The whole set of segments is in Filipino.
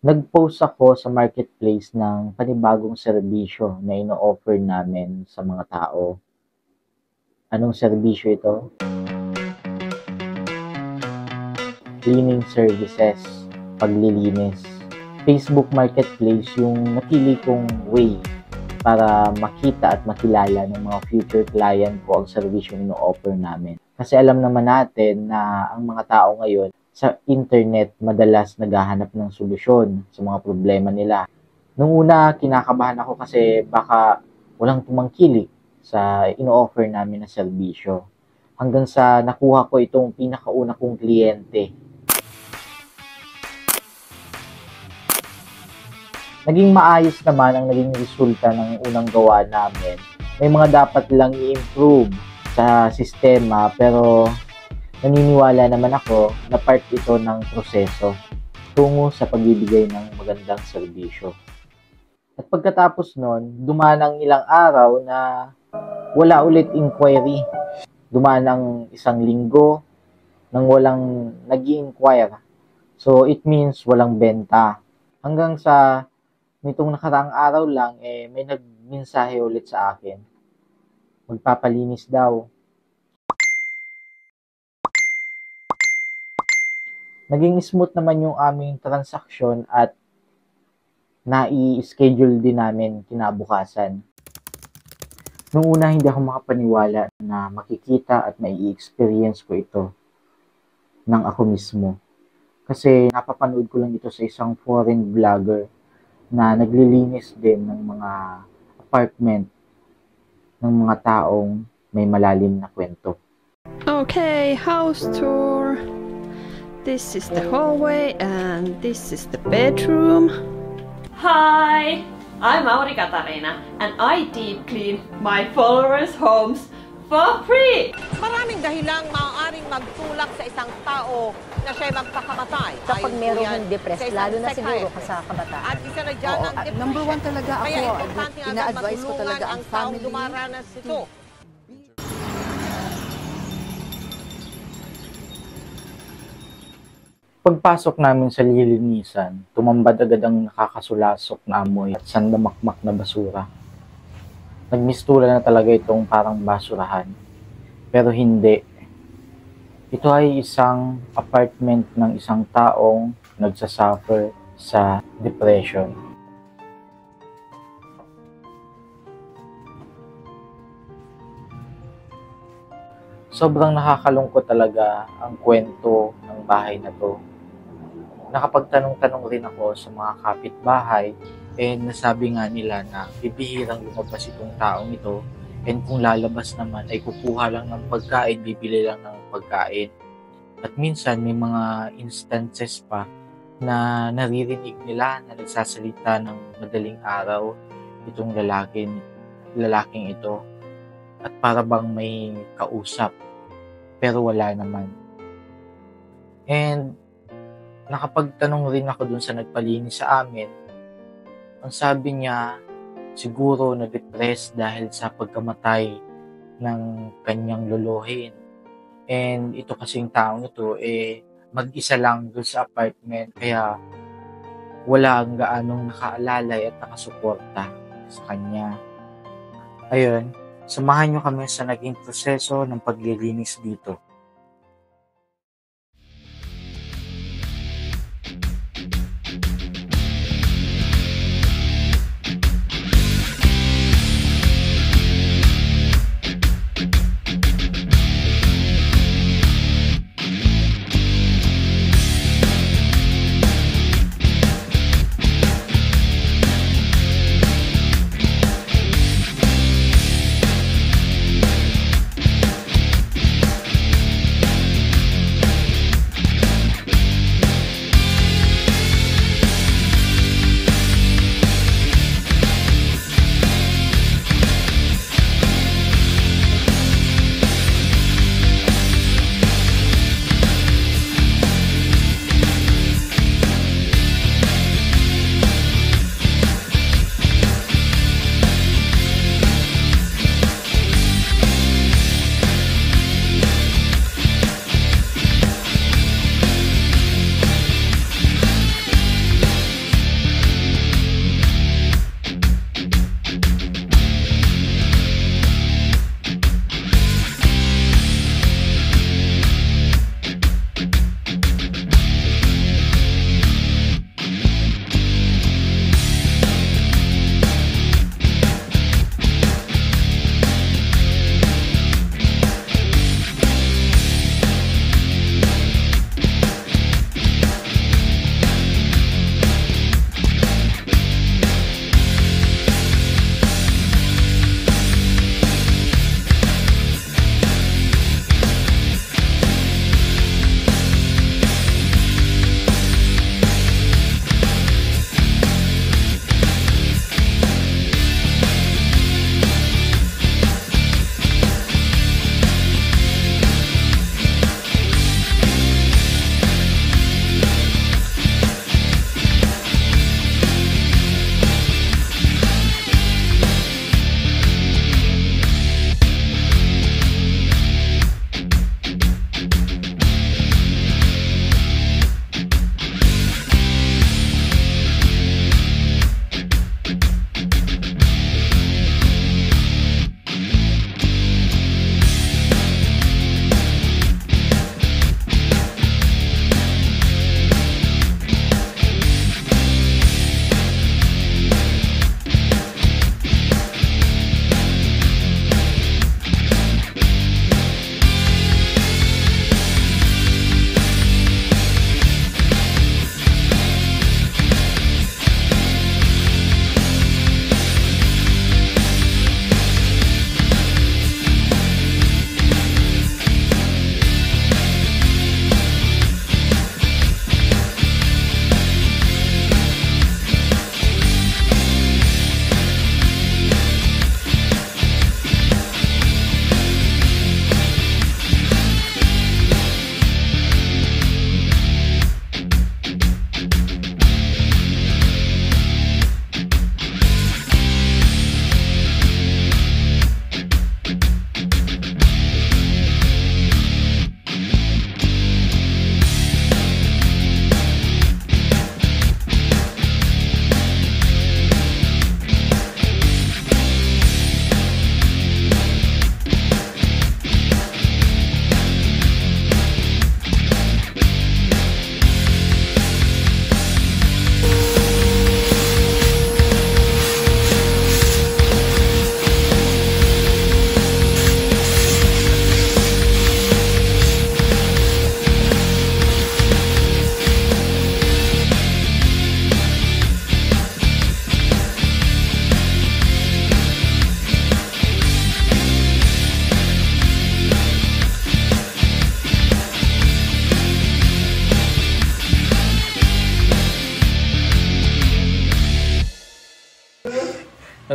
Nag-post ako sa marketplace ng panibagong serbisyo na ino-offer namin sa mga tao. Anong serbisyo ito? Cleaning services, paglilinis. Facebook Marketplace yung napili kong way para makita at makilala ng mga future client ko ang serbisyo na ino-offer namin. Kasi alam naman natin na ang mga tao ngayon sa internet madalas naghahanap ng solusyon sa mga problema nila. Nung una, kinakabahan ako kasi baka walang tumangkilik sa ino-offer namin na serbisyo. Hanggang sa nakuha ko itong pinakauna kong kliyente. Naging maayos naman ang naging resulta ng unang gawa namin. May mga dapat lang i-improve sa sistema pero naniniwala naman ako na part ito ng proseso tungo sa pagbibigay ng magandang serbisyo. At pagkatapos nun, dumaan ang ilang araw na wala ulit inquiry. Dumaan ang isang linggo nang walang nag-i-inquire. So it means walang benta. Hanggang sa nitong nakaraang araw lang, may nagmensahe ulit sa akin. Magpapalinis daw. Naging smooth naman yung aming transaksyon at nai-schedule din namin kinabukasan. Noong una, hindi ako makapaniwala na makikita at mai-experience ko ito ng ako mismo. Kasi napapanood ko lang ito sa isang foreign vlogger na naglilinis din ng mga apartment ng mga taong may malalim na kwento. Okay, house tour. This is the hallway and this is the bedroom. Hi, I'm Mauri Katarina and I deep clean my followers' homes for free. Maraming dahilang maaaring magtulak sa isang tao na siya'y magpakamatay. Kapag merong depressed, lalo na siguro sa kabataan. At isa na dyan ang depression. Number one talaga ako. Kaya importante agad Ina-advise ko matulungan talaga ang ang taong family. dumaranas ito. Pagpasok namin sa lilinisan, tumambad agad ang nakakasulasok na amoy at sandamakmak na basura. Nagmistula na talaga itong parang basurahan. Pero hindi. Ito ay isang apartment ng isang taong nagsasuffer sa depression. Sobrang nakakalungkot talaga ang kwento ng bahay na to. Nakapagtanong-tanong rin ako sa mga kapitbahay and nasabi nga nila na bibihirang lumabas itong taong ito and kung lalabas naman ay kukuha lang ng pagkain, bibili lang ng pagkain. At minsan may mga instances pa na naririnig nila na nagsasalita ng madaling araw itong lalaking ito at para bang may kausap pero wala naman. And nakapagtanong rin ako dun sa nagpalinis sa amin. Ang sabi niya, siguro na-depressed dahil sa pagkamatay ng kanyang lolohin. And ito kasing taong ito, mag-isa lang dun sa apartment. Kaya wala ang gaanong nakaalalay at nakasuporta sa kanya. Ayun, samahan nyo kami sa naging proseso ng paglilinis dito.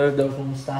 Hello daw, kumusta?